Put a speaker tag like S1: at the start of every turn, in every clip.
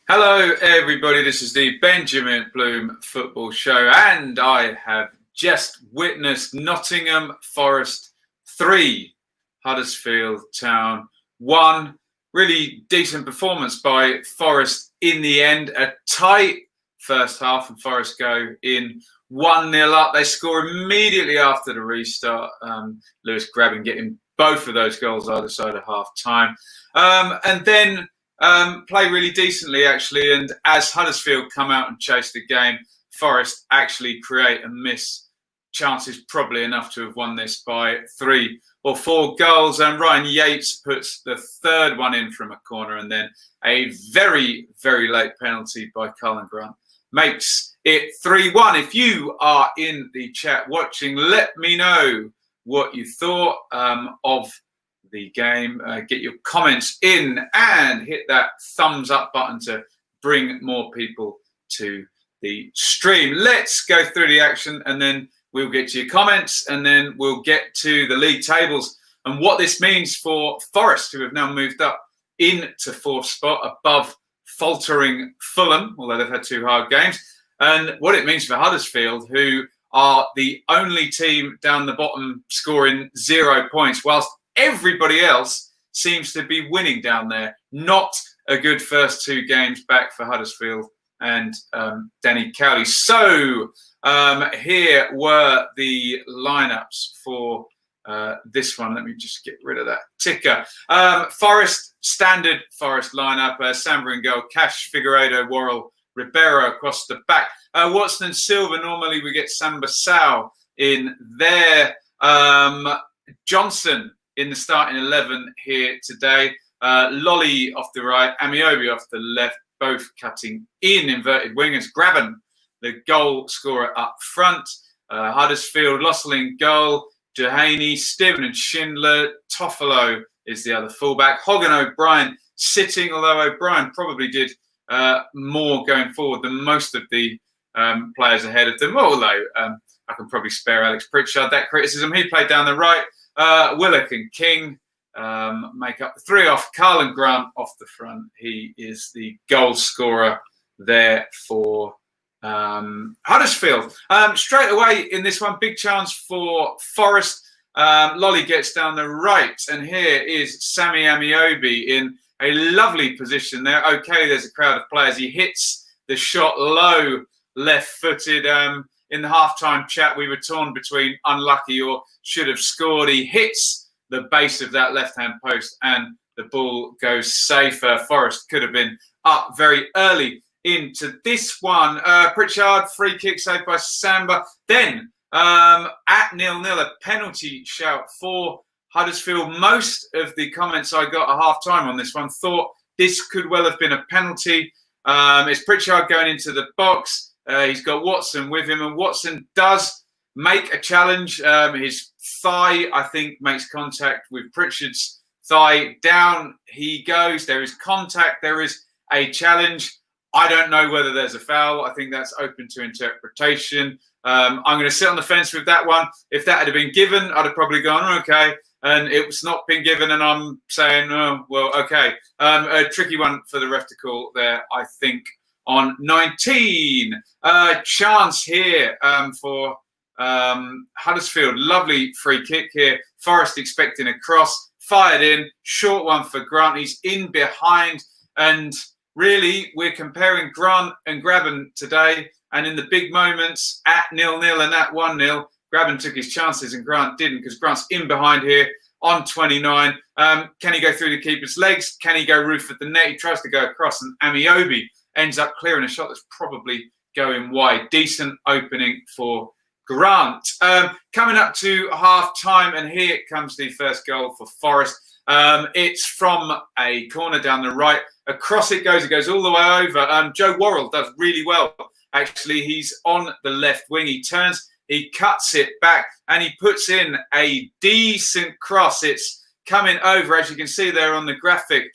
S1: Hello, everybody. This is the Benjamin Bloom Football Show, and I have just witnessed Nottingham Forest 3, Huddersfield Town 1. Really decent performance by Forest in the end. A tight first half, and Forest go in 1-0 up. They score immediately after the restart. Lewis Grabban getting both of those goals either side of half time. And then play really decently, actually. And as Huddersfield come out and chase the game, Forest actually create and miss chances probably enough to have won this by 3 or 4 goals. And Ryan Yates puts the third one in from a corner, and then a very, very late penalty by Cullen Grant makes it 3-1. If you are in the chat watching, let me know what you thought of the game. Get your comments in and hit that thumbs up button to bring more people to the stream. Let's go through the action, and then we'll get to your comments, and then we'll get to the league tables and what this means for Forest, who have now moved up into 4th spot above faltering Fulham, although they've had 2 hard games, and what it means for Huddersfield, who are the only team down the bottom scoring 0 points, whilst everybody else seems to be winning down there. Not a good first 2 games back for Huddersfield and Danny Cowley. So here were the lineups for this one. Let me just get rid of that ticker. Forest, standard Forest lineup. Samba in goal, Cash, Figueiredo, Worrell, Ribeiro across the back. Watson and Silva, normally we get Samba Sao in there. Johnson in the starting 11 here today. Lolly off the right, Amiobi off the left, both cutting in inverted wingers. Grabban, the goal scorer up front. Huddersfield, Lossell in goal. Dehaney, Steven and Schindler. Toffolo is the other fullback. Hogg and O'Brien sitting, although O'Brien probably did more going forward than most of the players ahead of them. Although I can probably spare Alex Pritchard that criticism. He played down the right. Willock and King make up the 3 off. Cullen Grant off the front. He is the goal scorer there for Huddersfield. Straight away in this one, big chance for Forest. Lolly gets down the right, and here is Sammy Amiobi in a lovely position there. Okay, there's a crowd of players. He hits the shot low, left-footed. In the halftime chat, we were torn between unlucky or should have scored. He hits the base of that left-hand post, and the ball goes safer. Forest could have been up very early into this one. Pritchard, free kick saved by Samba. Then at 0-0, a penalty shout for Huddersfield. Most of the comments I got at half-time on this one thought this could well have been a penalty. It's Pritchard going into the box. He's got Watson with him, and Watson does make a challenge. His thigh, I think, makes contact with Pritchard's thigh. Down he goes. There is contact. There is a challenge. I don't know whether there's a foul. I think that's open to interpretation. I'm going to sit on the fence with that one. If that had been given, I'd have probably gone, okay. And it's not been given, and I'm saying, oh, well, okay. A tricky one for the ref to call there, I think. On 19, chance here for Huddersfield. Lovely free kick here. Forest expecting a cross, fired in, short one for Grant. He's in behind, and really we're comparing Grant and Grabban today. And in the big moments at 0-0 and at 1-0, Grabban took his chances and Grant didn't, because Grant's in behind here on 29. Can he go through the keeper's legs? Can he go roof at the net? He tries to go across, and Amiobi ends up clearing a shot that's probably going wide. Decent opening for Grant. Coming up to half-time, and here comes the first goal for Forest. It's from a corner down the right. Across it goes all the way over. Joe Worrell does really well. Actually, he's on the left wing. He turns, he cuts it back, and he puts in a decent cross. It's coming over, as you can see there on the graphic.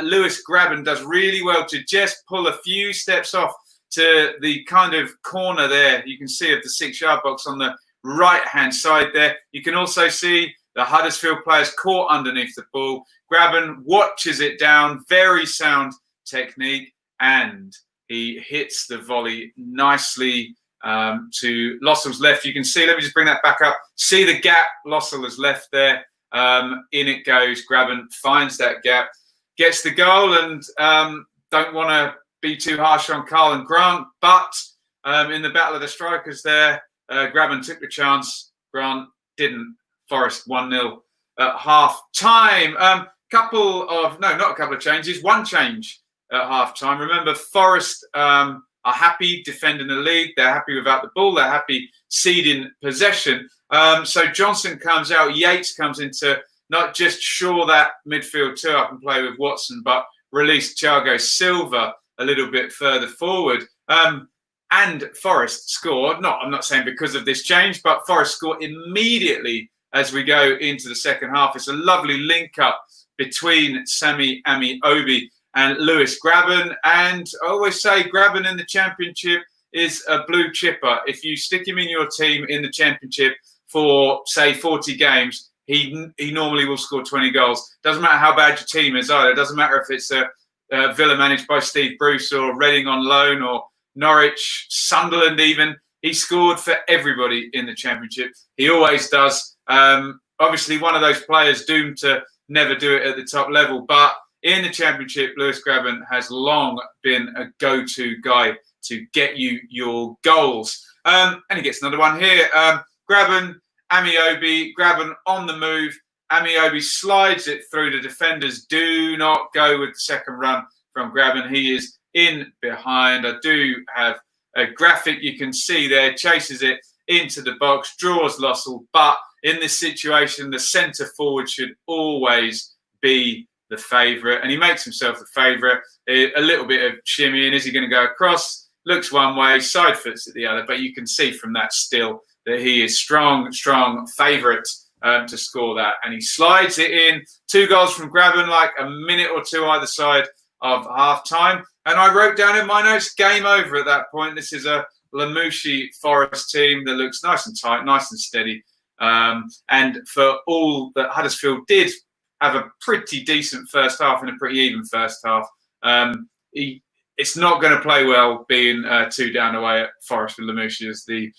S1: Lewis Grabban does really well to just pull a few steps off to the kind of corner there. You can see of the 6-yard box on the right-hand side there. You can also see the Huddersfield players caught underneath the ball. Grabban watches it down, very sound technique, and he hits the volley nicely to Lossell's left. You can see, let me just bring that back up. See the gap Lossell has left there. In it goes. Grabban finds that gap, gets the goal, and don't want to be too harsh on Carl and Grant, but in the battle of the strikers there, Grabban took the chance. Grant didn't. Forest 1-0 at half time. Not a couple of changes. One change at half time. Remember, Forest are happy defending the lead. They're happy without the ball. They're happy ceding possession. So Johnson comes out. Yates comes in to not just shore that midfield two up and play with Watson, but release Thiago Silva a little bit further forward. And Forest scored. I'm not saying because of this change, but Forest scored immediately as we go into the second half. It's a lovely link up between Sammy Amiobi and Lewis Grabban. And I always say Grabban in the Championship is a blue chipper. If you stick him in your team in the Championship for, say, 40 games, he normally will score 20 goals. Doesn't matter how bad your team is either. It doesn't matter if it's a Villa managed by Steve Bruce or Reading on loan or Norwich, Sunderland even. He scored for everybody in the Championship. He always does. Obviously, one of those players doomed to never do it at the top level. But in the Championship, Lewis Grabban has long been a go-to guy to get you your goals. And he gets another one here. Grabban, Amiobi, Grabban on the move. Amiobi slides it through. The defenders do not go with the second run from Grabban. He is in behind. I do have a graphic you can see there. Chases it into the box, draws Lossell. But in this situation, the centre forward should always be the favourite. And he makes himself the favourite. A little bit of shimmying. Is he going to go across? Looks one way, side foots at the other. But you can see from that still that he is strong favourite to score that. And he slides it in. 2 goals from Grabban, like a minute or two either side of half time. And I wrote down in my notes, game over at that point. This is a Lamouchi Forest team that looks nice and tight, nice and steady. And for all that Huddersfield did have a pretty decent first half and a pretty even first half, it's not going to play well being 2 down away at Forest with Lamouchi as the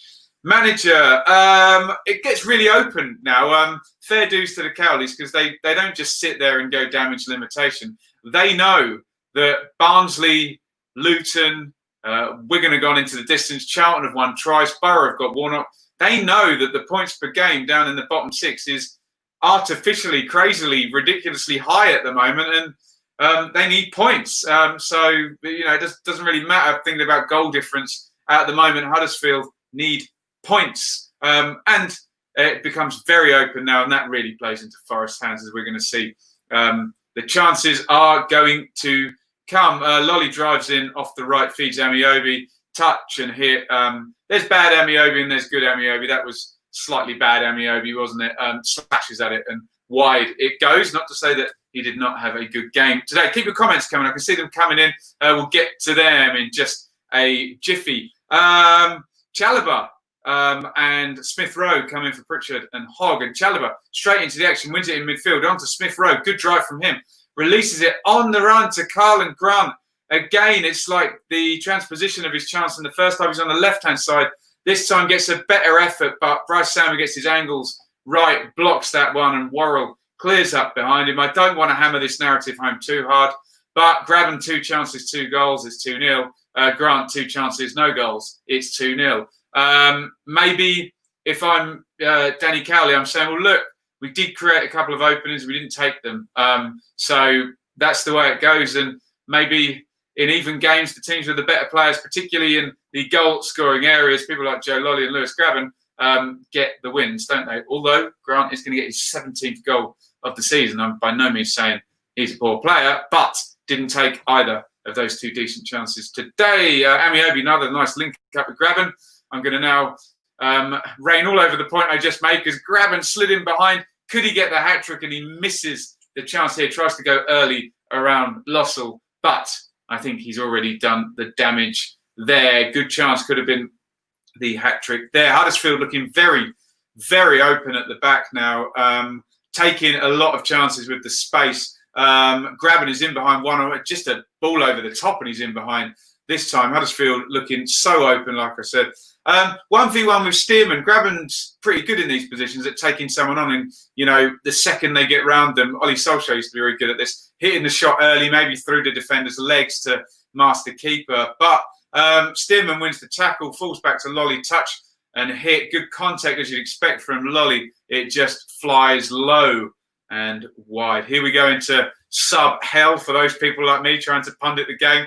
S1: manager. It gets really open now. Fair dues to the Cowleys, because they don't just sit there and go damage limitation. They know that Barnsley, Luton, Wigan have gone into the distance. Charlton have won twice. Borough have got Warnock. They know that the points per game down in the bottom 6 is artificially, crazily, ridiculously high at the moment, and they need points. So it doesn't really matter thinking about goal difference at the moment. Huddersfield need points, and it becomes very open now, and that really plays into Forest's hands, as we're going to see. The chances are going to come. Lolly drives in off the right, feeds Amiobi, touch and hit. There's bad Amiobi and there's good Amiobi. That was slightly bad Amiobi, wasn't it? Slashes at it and wide it goes. Not to say that he did not have a good game today. Keep your comments coming. I can see them coming in. We'll get to them in just a jiffy. Chalobah and Smith Rowe come in for Pritchard and Hogg. And Chalobah straight into the action, wins it in midfield. On to Smith Rowe. Good drive from him. Releases it on the run to Carl and Grant. Again, it's like the transposition of his chance in the first time. He's on the left-hand side. This time gets a better effort, but Bryce Salmon gets his angles right, blocks that one, and Worrell clears up behind him. I don't want to hammer this narrative home too hard, but Grabban 2 chances, 2 goals, it's 2-0. Grant 2 chances, no goals, it's 2-0. Maybe if I'm Danny Cowley, I'm saying, well, look, we did create a couple of openings, we didn't take them. So that's the way it goes. And maybe in even games, the teams with the better players, particularly in the goal-scoring areas, people like Joe Lolly and Lewis Grabban, get the wins, don't they? Although Grant is going to get his 17th goal of the season. I'm by no means saying he's a poor player, but didn't take either of those 2 decent chances today. Amiobi, another nice link up with Grabban. I'm going to now rain all over the point I just made, because Grabban slid in behind. Could he get the hat-trick? And he misses the chance here. Tries to go early around Lossell, but I think he's already done the damage there. Good chance, could have been the hat-trick there. Huddersfield looking very, very open at the back now, taking a lot of chances with the space Graben is in behind one, just a ball over the top, and he's in behind this time. Huddersfield looking so open, like I said. 1v1 with Stearman. Graben's pretty good in these positions at taking someone on, and the second they get round them. Ollie Solskjaer used to be very good at this, hitting the shot early, maybe through the defender's legs to mask the keeper. But Stearman wins the tackle, falls back to Lolly, touch and hit. Good contact as you'd expect from Lolly. It just flies low and wide. Here we go into sub hell for those people like me trying to pundit the game.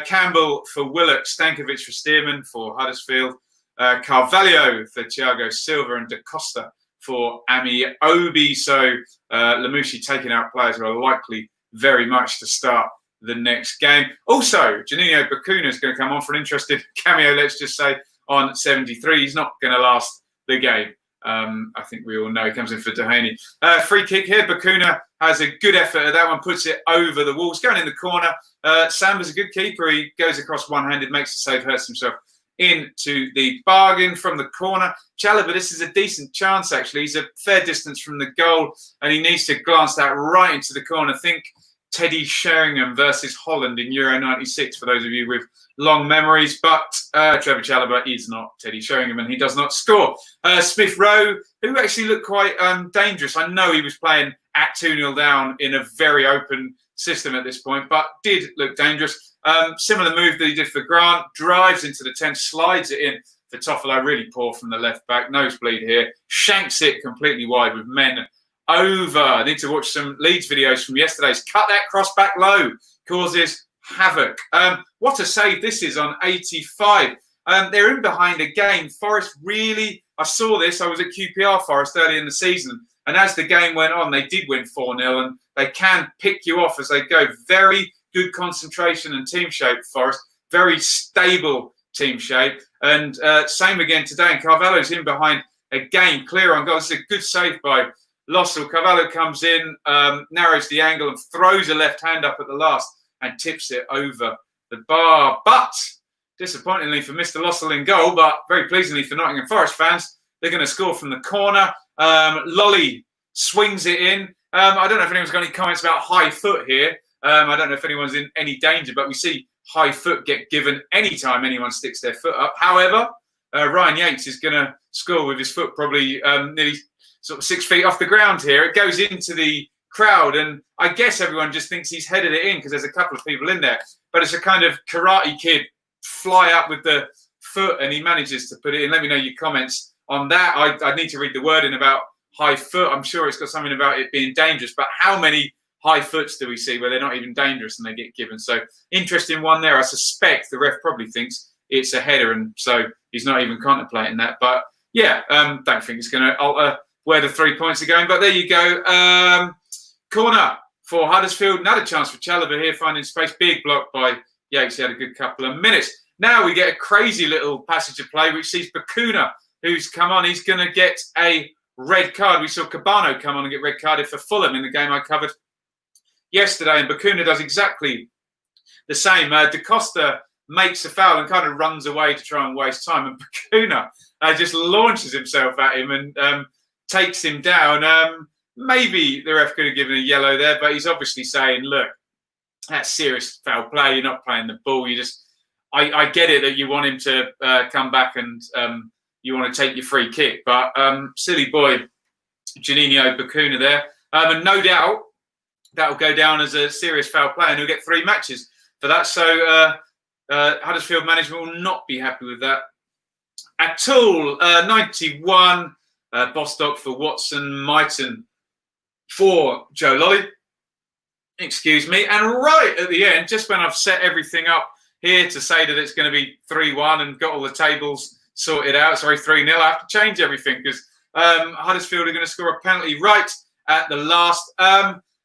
S1: Campbell for Willock, Stankovic for Stearman for Huddersfield, Carvalho for Thiago Silva, and Da Costa for Amiobi. So Lamouchi taking out players who are likely very much to start the next game. Also, Juninho Bakuna is going to come on for an interesting cameo, let's just say, on 73. He's not going to last the game. I think we all know he comes in for Dehaney. Free kick here. Bakuna has a good effort at that one, puts it over the walls, going in the corner. Samba's a good keeper. He goes across one-handed, makes the save, hurts himself into the bargain from the corner. Chalobah, this is a decent chance, actually. He's a fair distance from the goal, and he needs to glance that right into the corner. Think Teddy Sheringham versus Holland in Euro 96, for those of you with long memories. But Trevor Chalobah is not Teddy Sheringham, and he does not score. Smith Rowe, who actually looked quite dangerous. I know he was playing at 2-0 down in a very open system at this point, but did look dangerous. Similar move that he did for Grant, drives into the 10, slides it in for Toffolo, really poor from the left back, nosebleed here, shanks it completely wide with men over. I need to watch some Leeds videos from yesterday's. Cut that cross back low, causes havoc. What a save this is on 85. They're in behind again. Forest really, I saw this, I was at QPR Forest early in the season, and as the game went on, they did win 4-0, and they can pick you off as they go. Very good concentration and team shape, Forest. Very stable team shape. And same again today, and Carvalho's in behind again, clear on goal. This is a good save by Lossell. Carvalho comes in, narrows the angle and throws a left hand up at the last and tips it over the bar. But disappointingly for Mr. Lossell in goal, but very pleasingly for Nottingham Forest fans, they're going to score from the corner. Lolly swings it in. I don't know if anyone's got any comments about high foot here. I don't know if anyone's in any danger, but we see high foot get given any time anyone sticks their foot up. However, Ryan Yates is going to score with his foot probably nearly sort of 6 feet off the ground here. It goes into the crowd, and I guess everyone just thinks he's headed it in because there's a couple of people in there. But it's a kind of Karate Kid fly up with the foot, and he manages to put it in. Let me know your comments on that. I need to read the wording about high foot. I'm sure it's got something about it being dangerous, but how many high foots do we see where they're not even dangerous and they get given? So interesting one there. I suspect the ref probably thinks it's a header, and so he's not even contemplating that. But yeah, don't think it's going to alter where the 3 points are going. But there you go. Corner for Huddersfield. Another chance for Chalobah here, finding space. Big block by Yates. He had a good couple of minutes. Now we get a crazy little passage of play, which sees Bakuna, who's come on. He's going to get a red card. We saw Cabano come on and get red carded for Fulham in the game I covered yesterday, and Bakuna does exactly the same. Da Costa makes a foul and kind of runs away to try and waste time, and Bakuna just launches himself at him and takes him down. Maybe the ref could have given a yellow there, but he's obviously saying, look, that's serious foul play. You're not playing the ball. You just, I get it that you want him to come back and you want to take your free kick, but silly boy, Juninho Bakuna there. And no doubt that'll go down as a serious foul play, and he'll get 3 matches for that. So Huddersfield management will not be happy with that at all. 91, Bostock for Watson, Mighton for Joe Lolly. Excuse me. And right at the end, just when I've set everything up here to say that it's going to be 3-1 and got all the tables sorted out, sorry, 3-0, I have to change everything because Huddersfield are going to score a penalty right at the last.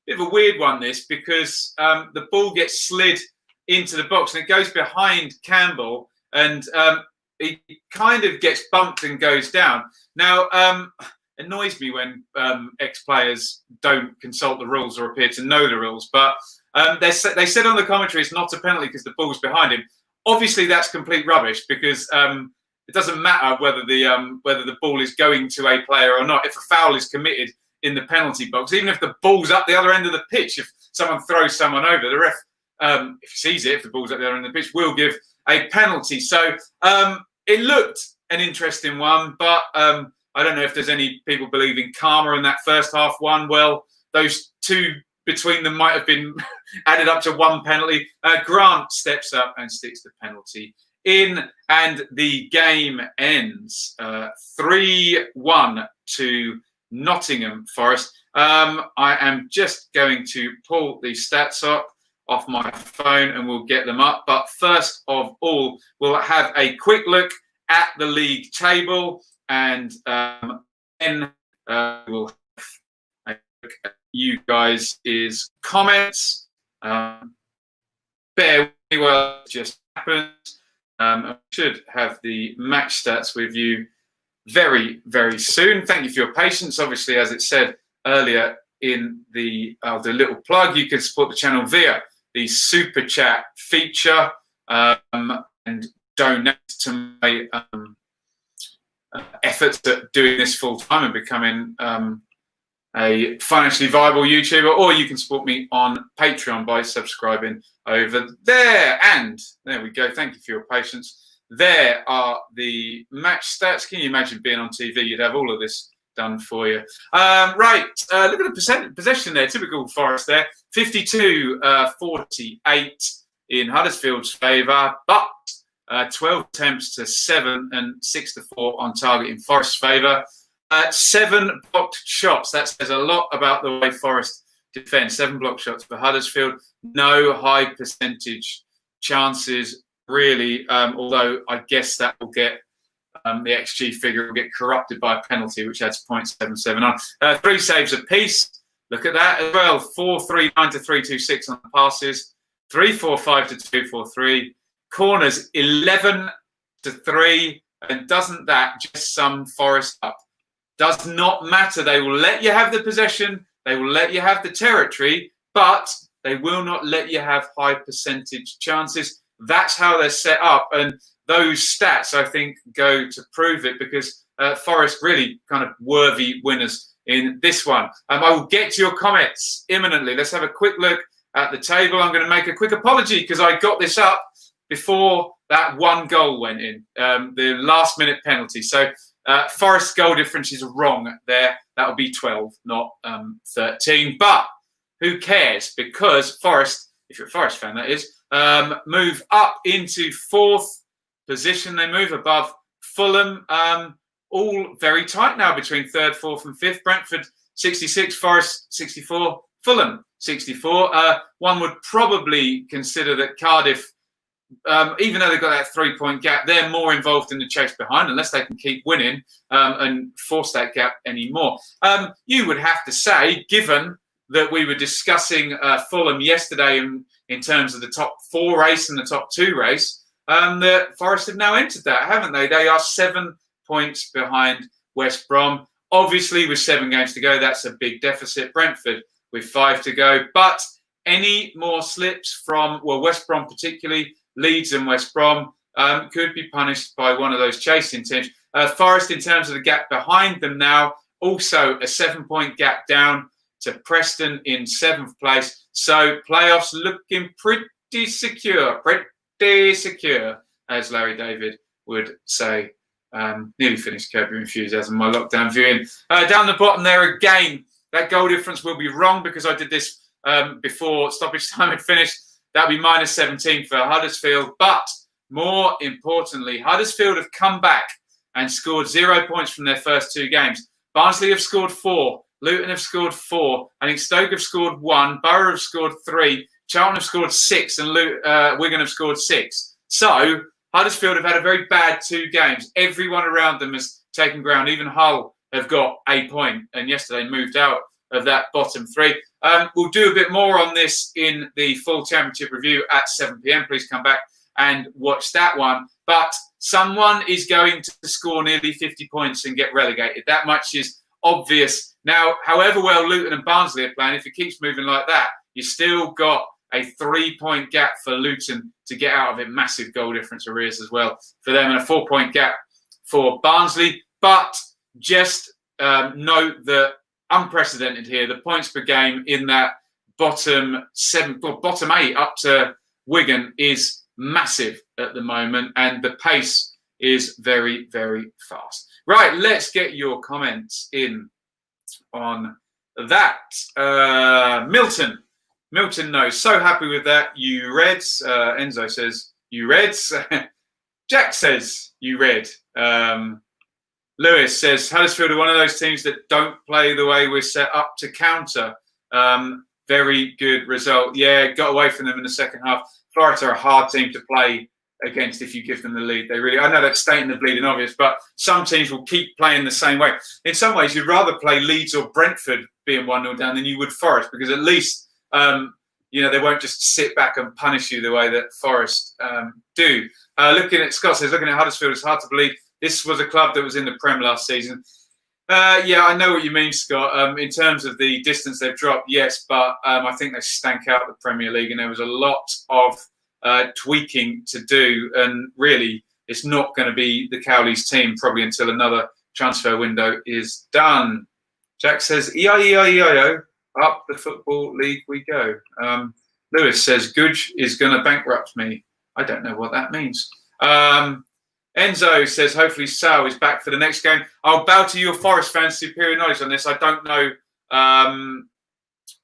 S1: Bit of a weird one, this, because the ball gets slid into the box and it goes behind Campbell, and it kind of gets bumped and goes down. Now, annoys me when ex-players don't consult the rules or appear to know the rules, but they said on the commentary it's not a penalty because the ball's behind him. Obviously, that's complete rubbish because it doesn't matter whether the ball is going to a player or not. If a foul is committed in the penalty box, even if the ball's up the other end of the pitch, if someone throws someone over, the ref, if he sees it, if the ball's up there on the pitch, will give a penalty. So it looked an interesting one, but I don't know if there's any people believing karma in that first half one. Well, those two between them might have been added up to one penalty. Grant steps up and sticks the penalty in, and the game ends 3-1 to Nottingham Forest. I am just going to pull the stats up off my phone and we'll get them up. But first of all, we'll have a quick look at the league table, and then we'll have a look at you guys' comments. Bear with me while it just happens. I should have the match stats with you very, very soon. Thank you for your patience. Obviously, as it said earlier in the little plug, you can support the channel via the Super Chat feature and donate to my efforts at doing this full time and becoming a financially viable YouTuber, or you can support me on Patreon by subscribing over there. And there we go. Thank you for your patience. There are the match stats. Can you imagine being on TV? You'd have all of this done for you. Right. Look at the possession there. Typical Forest there. 52-48 in Huddersfield's favour, but 12 attempts to 7 and 6 to 4 on target in Forest's favour. 7 blocked shots. That says a lot about the way Forest defend. 7 blocked shots for Huddersfield. No high percentage chances, really, although I guess that will get the XG figure will get corrupted by a penalty, which adds 0.77 on. 3 saves apiece. Look at that as well. 4-3-9 to 3-2-6 on the passes. 3-4-5 to 2-4-3. Corners 11 to 3. And doesn't that just sum Forest up? Does not matter. They will let you have the possession. They will let you have the territory, but they will not let you have high percentage chances. That's how they're set up. And those stats, I think, go to prove it, because Forest really kind of worthy winners in this one. I will get to your comments imminently. Let's have a quick look at the table. I'm going to make a quick apology because I got this up before that one goal went in, the last minute penalty. So Forest's goal difference is wrong there. That will be 12, not 13. But who cares? Because Forest, if you're a Forest fan, that is, move up into 4th position. They move above Fulham. All very tight now between 3rd, 4th and 5th. Brentford 66, Forest 64, Fulham 64. One would probably consider that Cardiff, even though they've got that 3-point gap, they're more involved in the chase behind, unless they can keep winning and force that gap anymore. You would have to say, given that we were discussing Fulham yesterday in terms of the top 4 race and the top 2 race, that Forest have now entered that, haven't they? They are 7 points behind West Brom. Obviously, with 7 games to go, that's a big deficit. Brentford with 5 to go. But any more slips from, well, West Brom particularly, Leeds and West Brom, could be punished by one of those chasing teams. Forest, in terms of the gap behind them now, also a 7-point gap down to Preston in 7th place. So playoffs looking pretty secure, as Larry David would say. Nearly finished Curb Your Enthusiasm, my lockdown viewing. Down the bottom there again, that goal difference will be wrong because I did this before stoppage time had finished. That'll be minus 17 for Huddersfield. But more importantly, Huddersfield have come back and scored 0 points from their first 2 games. Barnsley have scored 4. Luton have scored 4. I think Stoke have scored 1. Borough have scored 3. Charlton have scored 6. And Wigan have scored 6. So Huddersfield have had a very bad 2 games. Everyone around them has taken ground. Even Hull have got a point. And yesterday moved out of that bottom 3. We'll do a bit more on this in the full championship review at 7 p.m. Please come back and watch that one. But someone is going to score nearly 50 points and get relegated. That much is obvious. Now, however well Luton and Barnsley are playing, if it keeps moving like that, you've still got a 3-point gap for Luton to get out of it. Massive goal difference arrears as well for them, and a 4-point gap for Barnsley. But just note that unprecedented here, the points per game in that bottom 7, or bottom 8 up to Wigan is massive at the moment, and the pace is very, very fast. Right, let's get your comments in on that. Milton knows. So happy with that. You Reds. Enzo says, you Reds. Jack says, you Red. Lewis says, Huddersfield are one of those teams that don't play the way we're set up to counter. Very good result. Yeah, got away from them in the second half. Forest are a hard team to play against if you give them the lead. They really, I know that's stating the bleeding obvious, but some teams will keep playing the same way. In some ways, you'd rather play Leeds or Brentford being 1-0 down than you would Forest, because at least, they won't just sit back and punish you the way that Forest do. Scott says, looking at Huddersfield, it's hard to believe this was a club that was in the Prem last season. Yeah, I know what you mean, Scott. In terms of the distance they've dropped, yes, but I think they stank out the Premier League, and there was a lot of tweaking to do, and really, it's not going to be the Cowleys team probably until another transfer window is done. Jack says, E-I-E-I-E-I-O, up the Football League we go. Lewis says, Gooch is going to bankrupt me. I don't know what that means. Enzo says, hopefully Sal is back for the next game. I'll bow to your Forest fans' superior knowledge on this. I don't know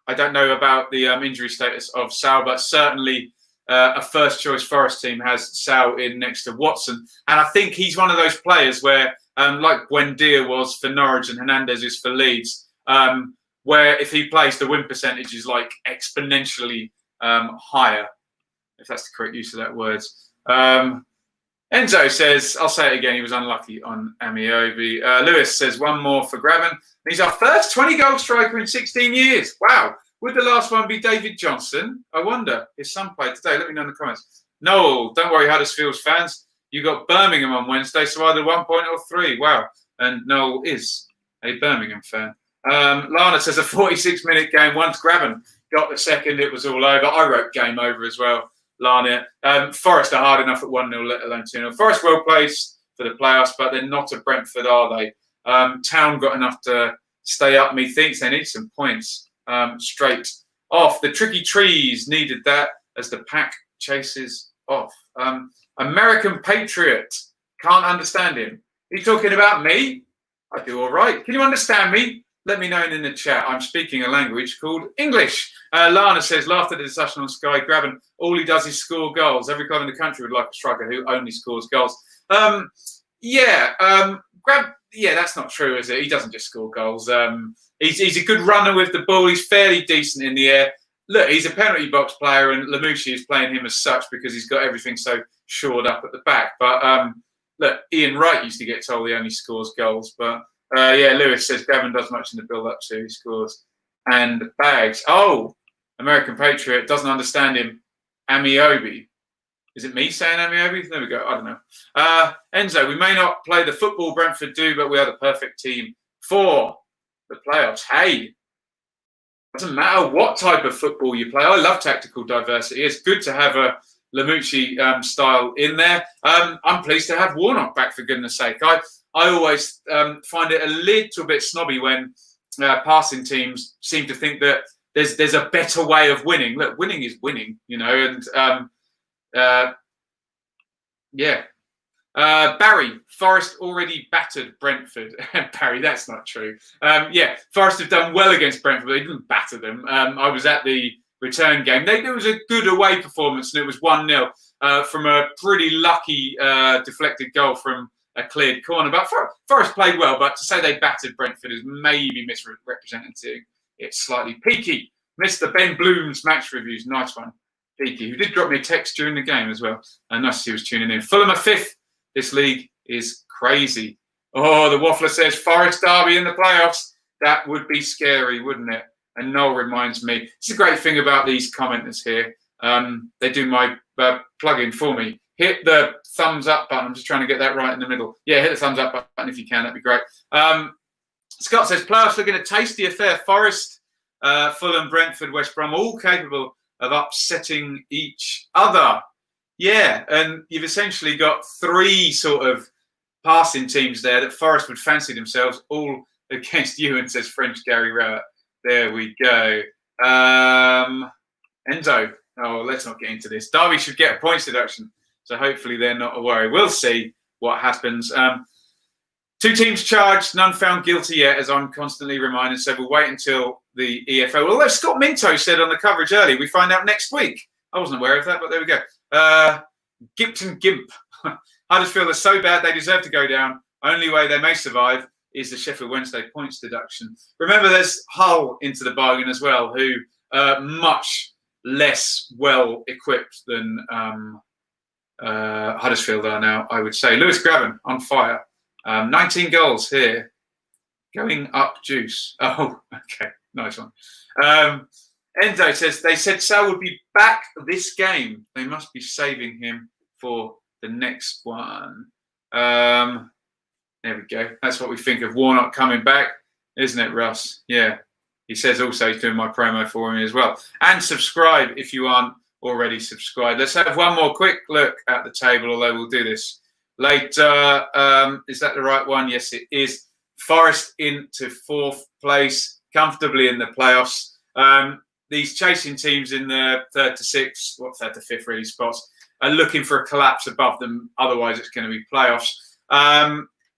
S1: about the injury status of Sal, but certainly a first-choice Forest team has Sal in next to Watson. And I think he's one of those players where, like Buendia was for Norwich and Hernandez is for Leeds, where if he plays, the win percentage is like exponentially higher, if that's the correct use of that word. Enzo says, I'll say it again, he was unlucky on Amiobi. Lewis says, one more for Graven. He's our first 20-goal striker in 16 years. Wow. Would the last one be David Johnson? I wonder. His son played today. Let me know in the comments. Noel, don't worry, Huddersfield fans. You got Birmingham on Wednesday, so either 1 point or 3. Wow. And Noel is a Birmingham fan. Lana says, a 46-minute game. Once Graven got the second, it was all over. I wrote game over as well. Lana. Forest are hard enough at 1-0, let alone 2-0. Forest well placed for the playoffs, but they're not a Brentford, are they? Town got enough to stay up. Methinks they need some points straight off. The tricky trees needed that as the pack chases off. American Patriot. Can't understand him. Are you talking about me? I do all right. Can you understand me? Let me know in the chat. I'm speaking a language called English. Lana says, laughed at the discussion on Sky. Graven, all he does is score goals. Every club in the country would like a striker who only scores goals. Yeah, that's not true, is it? He doesn't just score goals. He's a good runner with the ball. He's fairly decent in the air. Look, he's a penalty box player, and Lamouchi is playing him as such because he's got everything so shored up at the back. But look, Ian Wright used to get told he only scores goals, but Lewis says Gavin does much in the build-up too. He scores and bags. Oh, American Patriot doesn't understand him. Amiobi. Is it me saying Amiobi? There we go. I don't know. Enzo, we may not play the football Brentford do, but we are the perfect team for the playoffs. Hey, doesn't matter what type of football you play. I love tactical diversity. It's good to have a Lamouchi style in there. I'm pleased to have Warnock back, for goodness sake. I always find it a little bit snobby when passing teams seem to think that there's a better way of winning. Look, winning is winning, and Barry, Forest already battered Brentford. Barry, that's not true. Forest have done well against Brentford, but they didn't batter them. I was at the return game. There was a good away performance, and it was 1-0 from a pretty lucky deflected goal from a cleared corner. But Forest played well, but to say they battered Brentford is maybe misrepresenting it slightly. Peaky, Mr. Ben Bloom's match reviews. Nice one, Peaky, who did drop me a text during the game as well. Nice to see he was tuning in. Fulham are 5th. This league is crazy. Oh, the Waffler says Forest Derby in the playoffs. That would be scary, wouldn't it? And Noel reminds me. It's a great thing about these commenters here. They do my plug-in for me. Hit the thumbs up button. I'm just trying to get that right in the middle. Yeah, hit the thumbs up button if you can. That'd be great. Scott says, playoffs looking a tasty affair. Forest, Fulham, Brentford, West Brom, all capable of upsetting each other. Yeah, and you've essentially got 3 sort of passing teams there that Forest would fancy themselves all against you, and says French Gary Rowett. There we go. Enzo. Oh, let's not get into this. Derby should get a points deduction, so hopefully they're not a worry. We'll see what happens. 2 teams charged, none found guilty yet, as I'm constantly reminded. So we'll wait until the EFL. Although Scott Minto said on the coverage early, we find out next week. I wasn't aware of that, but there we go. Gipton Gimp. Huddersfield are so bad they deserve to go down. Only way they may survive is the Sheffield Wednesday points deduction. Remember, there's Hull into the bargain as well, who are much less well equipped than Huddersfield are now, I would say. Lewis Graben on fire. 19 goals here. Going up juice. Oh, okay. Nice one. Enzo says, they said Sal would be back this game. They must be saving him for the next one. There we go. That's what we think of Warnock coming back, isn't it, Russ? Yeah. He says also he's doing my promo for me as well. And subscribe if you aren't already subscribed. Let's have one more quick look at the table, although we'll do this later. Is that the right one? Yes, it is. Forest into 4th place, comfortably in the playoffs. These chasing teams in the 3rd to 6th, 3rd to 5th really spots, are looking for a collapse above them. Otherwise, it's going to be playoffs.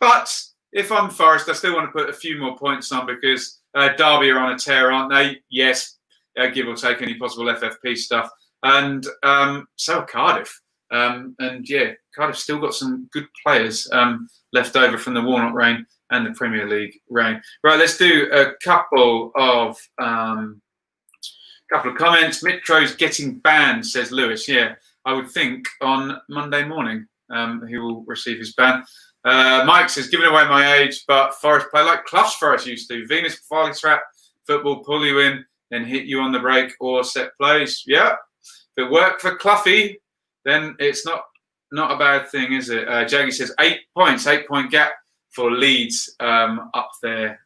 S1: But if I'm Forest, I still want to put a few more points on because Derby are on a tear, aren't they? Yes, give or take any possible FFP stuff. And so are Cardiff. And yeah, Cardiff still got some good players left over from the Warnock reign and the Premier League reign. Right, let's do a couple of comments. Mitro's getting banned, says Lewis. Yeah, I would think on Monday morning he will receive his ban. Mike says, giving away my age, but Forest play like Clough's Forest used to. Venus volley trap, football pull you in, then hit you on the break or set plays. Yeah, if it worked for Cloughie, then it's not a bad thing, is it? Jaggy says 8 points, 8-point gap for Leeds up there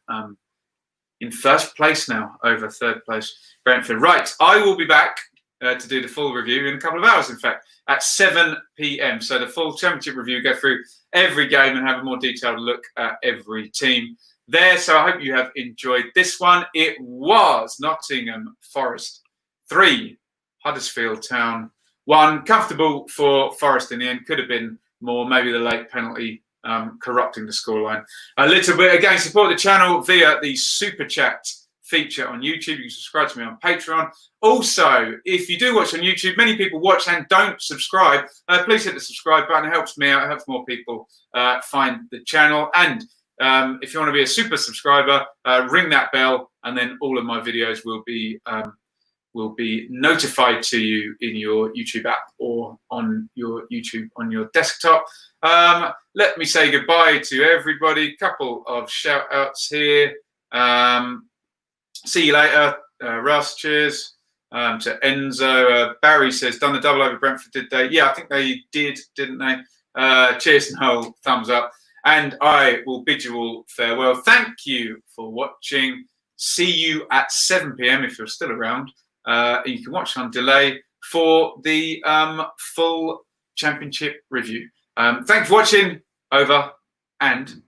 S1: in 1st place now over 3rd place Brentford. Right, I will be back to do the full review in a couple of hours, in fact, at 7 p.m. So the full championship review, go through every game and have a more detailed look at every team there. So I hope you have enjoyed this one. It was Nottingham Forest 3, Huddersfield Town 1. Comfortable for Forest in the end. Could have been more. Maybe the late penalty corrupting the scoreline a little bit. Again, support the channel via the Super Chat feature on YouTube. You can subscribe to me on Patreon. Also, if you do watch on YouTube, many people watch and don't subscribe. Please hit the subscribe button. It helps me out. It helps more people find the channel. And if you want to be a super subscriber, ring that bell, and then all of my videos will be notified to you in your YouTube app or on your YouTube on your desktop. Let me say goodbye to everybody. Couple of shout outs here. See you later, Russ. Cheers. To Enzo. Barry says, done the double over Brentford, did they? Yeah, I think they did, didn't they? Cheers, Noel. Thumbs up. And I will bid you all farewell. Thank you for watching. See you at 7 p.m. if you're still around. You can watch on delay for the full championship review. Thanks for watching. Over and